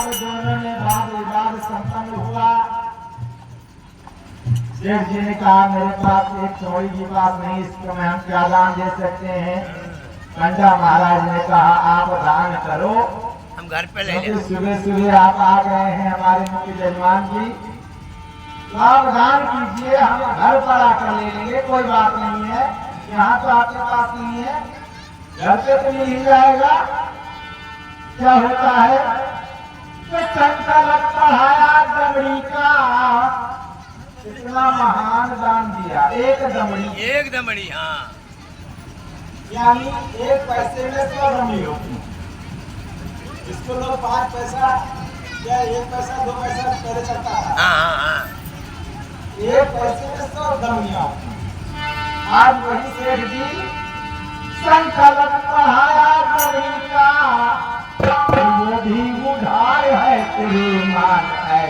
और दोनों में वाद विवाद संपन्न हुआ। सेठ जी ने कहा मेरे पास एक थोड़ी की बात नहीं, इसको में हम क्या दान दे सकते हैं। पंडा महाराज ने कहा आप दान करो, हम घर पे ले लेंगे। सुबह सुबह आप आ गए हैं हमारे मुख्य जजमान जी, आप दान कीजिए, हम घर पर आकर ले लेंगे, कोई बात नहीं है। यहाँ तो आपके पास नहीं है, घर पे तो मिल ही जाएगा। क्या होता है तो संकल्प पढ़ाया दमड़ी का, इतना महान दान दिया, एक दमड़ी। हाँ, यानी एक पैसे में 100 दमड़ी होती। इसको लोग 5 पैसा या 1 पैसा 2 पैसा पहले चलता है। हाँ। एक पैसे में 100 दमड़ियां होती। आज वही सेठ जी संकल्प पढ़ाया दमड़ी का, वो भी उधार है तेरे मान है।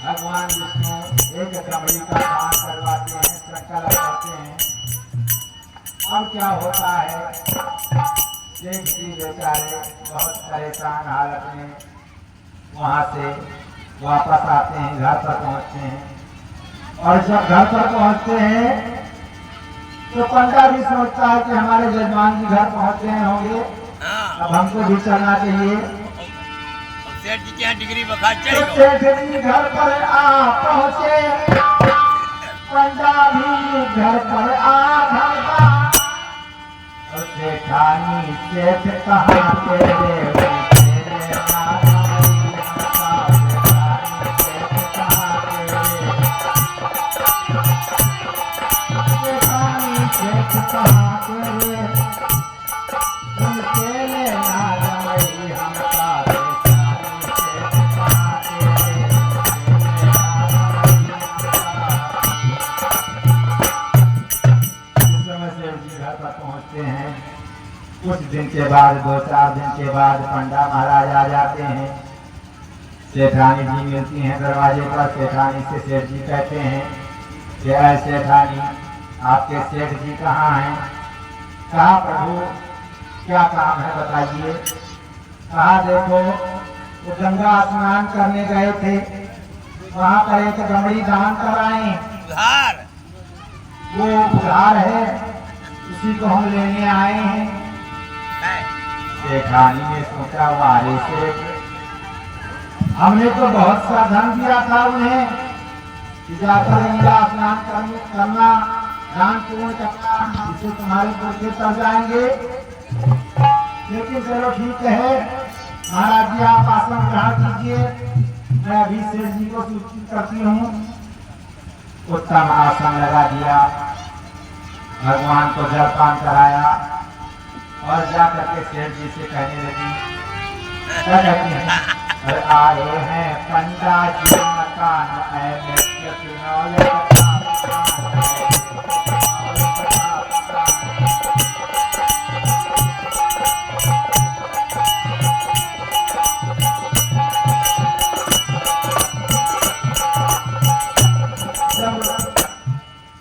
भगवान विष्णु एक दमड़ी का दान करवाते हैं, संकल्प करते हैं। अब क्या होता है, सेठ जी बेचारे बहुत परेशान हालत में वहां से वापस आते हैं, घर पर पहुंचते हैं। और जब घर पर पहुंचते हैं तो पंडा भी सोचता है कि हमारे जजमान जी घर पहुंच गए होंगे, अब हमको भी चलना चाहिए। सेठ जी क्या डिग्री बखा तो सेठ जी घर पर आ पहुंचे, पंडा भी घर पर आ भगा। और सेठानी सेठ कहाँ तेरे कुछ दिन के बाद 2-4 दिन के बाद पंडा महाराज आ जाते हैं। सेठानी जी मिलती हैं दरवाजे पर। सेठानी से सेठ जी कहते हैं कि ऐ सेठानी आपके सेठ जी कहाँ हैं। कहा प्रभु क्या काम है बताइए। कहा देखो वो गंगा स्नान करने गए थे, वहाँ पर एक दमड़ी दान कराए, वो उधार है, उसी को हम लेने आए हैं। सेठानी ने सोचा वारे सेठ, हमने तो बहुत सा धन दिया था उन्हें कि जाकर गंगा स्नान करना, दान पूर्ण करना, इसे तुम्हारे पुरखे तर जाएंगे। लेकिन चलो ठीक है महाराज जी आप आसन ग्रहण कीजिए, मैं अभी सेठ जी को सूचित करती हूँ। उत्तम आसन लगा दिया, भगवान को जलपान कराया और जाकर के सेठ जी से कहने लगी, क्या कहती हैं, अरे आए हैं पंडा जी मकान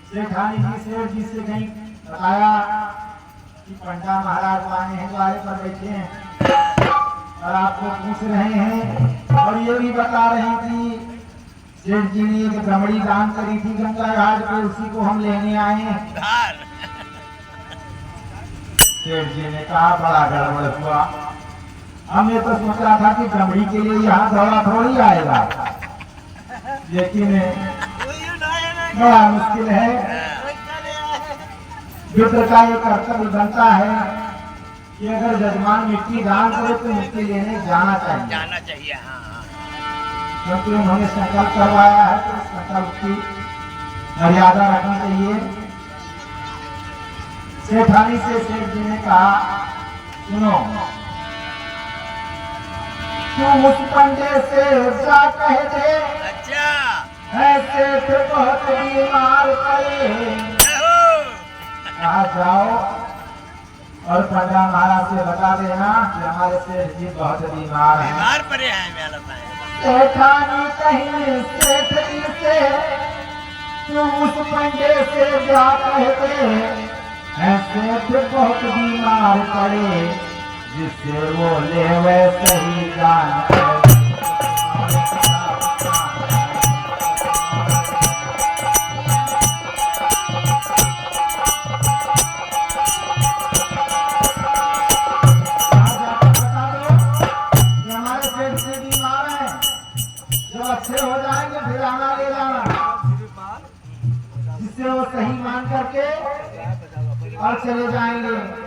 सेठानी जी सेठ जी से कहीं बताया कि पंडा महाराज आए हैं, द्वारे पर बैठे हैं और आपको पूछ रहे हैं। और ये भी बता रही थी सेठ जी ने एक दमड़ी दान करी थी गंगा घाट पे, उसी को हम लेने आए हैं। सेठ जी ने कहा बड़ा गड़बड़ हुआ, हमने तो सोचा था कि दमड़ी के लिए यहाँ दौड़ा थोड़ी आएगा, लेकिन बड़ा मुश्किल है। मित्र का ये कर्तव्य बनता है कि अगर जजमान मिट्टी दान करे तो मिट्टी लेने जाना चाहिए। हाँ। क्योंकि उन्होंने संकल्प करवाया है तो संकल्प की मर्यादा रखनी चाहिए। सेठानी से सेठ जी ने कहा सुनो, तू उस पंडे से जा कह दे अच्छा ऐसे तो बहुत बीमार पड़े। हो। कहा जाओ और पंडा महाराज से बता देना कि हमारे सेठ जी बहुत बीमार हैं। बीमार पड़े हैं मेला साहब। सेठानी कहीं सेठ जी से तू उस पंडे से जा कहते ऐसे तो बहुत बीमार पड़े जिससे वो ले वैसे ही जान। अच्छे हो जाएंगे फिर आना ले जाना जिससे वो सही मान करके और चले जाएंगे।